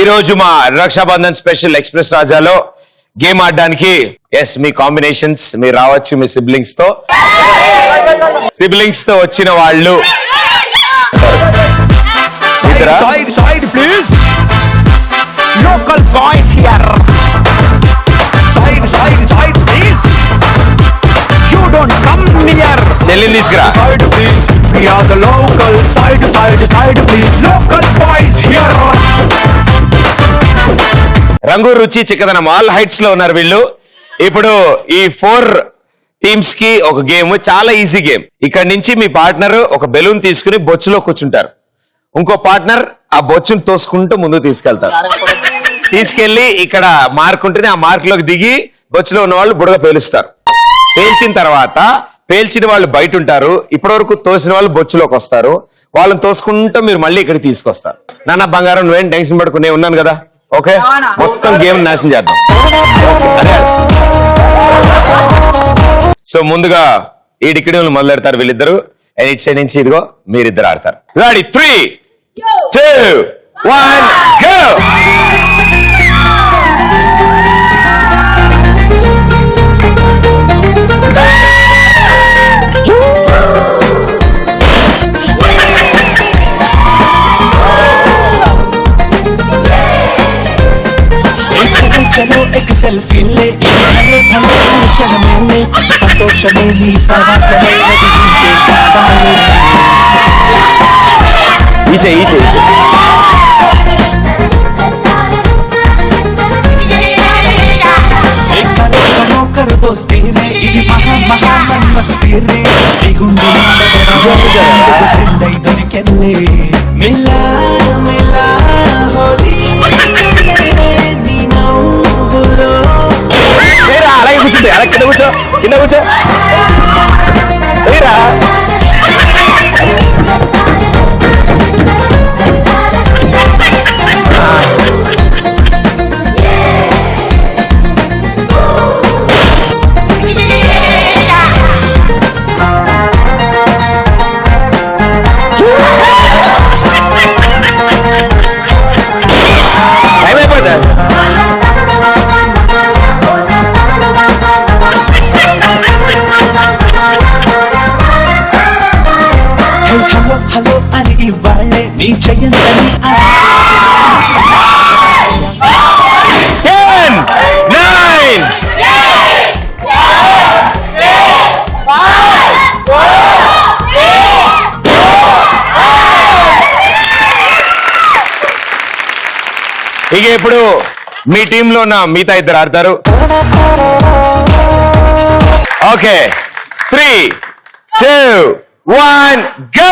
రోజు మా Rakshabandhan special express రాజాలో game ఆడడానికి మీ కాంబినేషన్స్ మీరు రావచ్చు మీ సిబ్లింగ్స్ తో వచ్చిన వాళ్ళు side please local boys here side please you don't come near చెల్లిని తీసుకురా side please we are the local side please local boys here రంగు రుచి చిక్కదనం ఆల్ హైట్స్ లో ఉన్నారు వీళ్ళు. ఇప్పుడు ఈ 4 టీమ్స్ కి ఒక గేమ్, చాలా ఈజీ గేమ్. ఇక్కడ నుంచి మీ పార్ట్నర్ ఒక బెలూన్ తీసుకుని బొచ్చులో కూర్చుంటారు, ఇంకో పార్ట్నర్ ఆ బొచ్చును తోసుకుంటూ ముందు తీసుకెళ్తారు. తీసుకెళ్లి ఇక్కడ మార్క్ ఉంటుంది, ఆ మార్క్ లోకి దిగి బొచ్చులో ఉన్న వాళ్ళు బుడగ పేలుస్తారు. పేల్చిన తర్వాత పేల్చిన వాళ్ళు బయట ఉంటారు, ఇప్పటి వరకు తోసిన వాళ్ళు బొచ్చులోకి వస్తారు. వాళ్ళని తోసుకుంటూ మీరు మళ్ళీ ఇక్కడికి తీసుకొస్తారు. నాన్న బంగారం నువ్వేం టెన్షన్ పడుకునే ఉన్నాను కదా, ఓకే? మొత్తం గేమ్ నాశనం చేద్దాం. సో ముందుగా ఈ డిక్కిడీలు మొదలెడతారు వీళ్ళిద్దరు. అండ్ ఇటు సైడ్ నుంచి ఇదిగో మీరిద్దరు ఆడతారు. Ready 3, 2, 1 go. चलो एक सेल्फी ले भले भले क्षण में ले संतोष में नी साहस में लगी के काबाले इचे एक करो कर दोस्ती रे इदी महा मस्ती रे ई गुंडे फ्रेंड दొరికెళ్ళే मिला मिला होली అలాగే కూర్చుంది, అలా కింద కూర్చో టైం అయిపోతుంది. హలో అని ఇవ్వాలే నీ జయంతని 10, 9, ఇక ఇప్పుడు మీ టీంలో ఉన్న మిగతా ఇద్దరు ఆడతారు. Okay 3, 2, 1 go.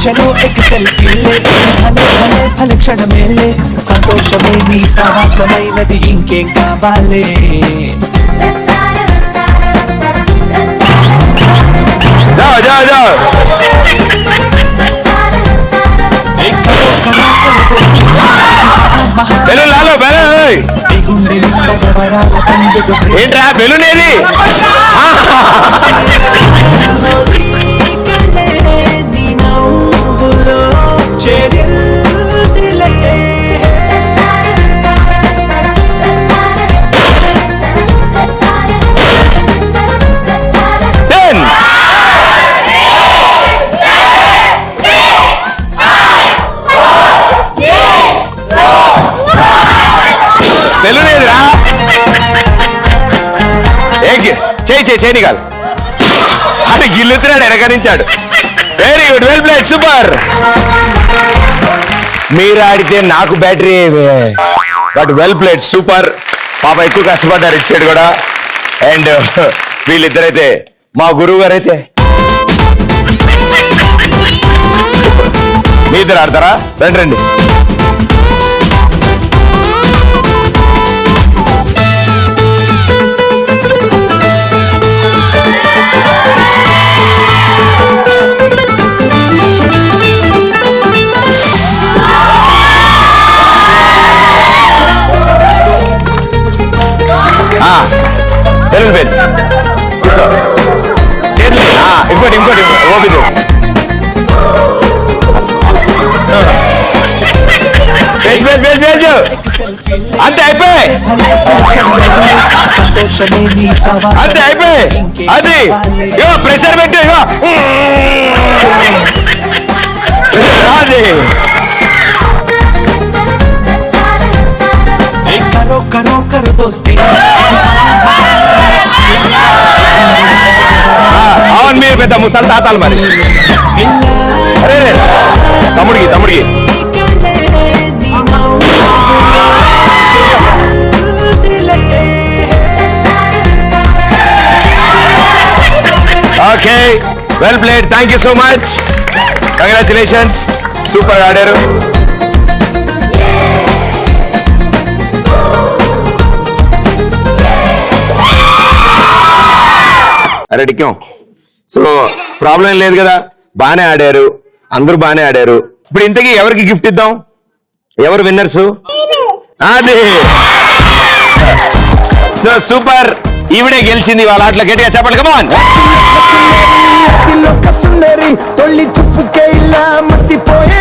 चलो एक सेल्फी ले भले भले क्षण में ले संतोष में नी साहस में नदी इंके काबाले जाओ బెలూన్ లాలో ఏంట్రా బెలూన్ ఏది? బెలూనేదిరా? చేయి కాదు, అది గిల్లుతున్నాడు, వెనకరించాడు. Very good, well played, super. మీరు ఆడితే నాకు battery but well played, super. పాప ఎక్కువ కష్టపడ్డారు ఇటు సైడ్ కూడా. అండ్ వీళ్ళిద్దరైతే మా గురువు గారు అయితే మీ ఇద్దరు ఆడతారా? రండి. అంతే అయిపోయి సంతోషమే నీ అంతే అయిపోయి అది ఇగో ప్రెషర్ పెట్టు ఇగో అది करो करो करो दोस्ती అవును మీరు పెద్ద ముసలి తాతాలు మరి అరే తమ్ముడికి okay well played thank you so much congratulations super ఆడారు అరే డిక్యం సో ప్రాబ్లం లేదు కదా బానే ఆడారు అందరూ బానే ఆడారు ఇప్పుడు ఇంతకీ ఎవరికి గిఫ్ట్ ఇద్దాం ఎవరు విన్నర్స్ అది సో సూపర్ ఈవిడే గెలిచింది వాళ్ళ ఆటలో గట్టిగా చెప్పండి కమాన్ సుందరి తొల్లి చుప్పుకే ఇలా మత్తిపోయే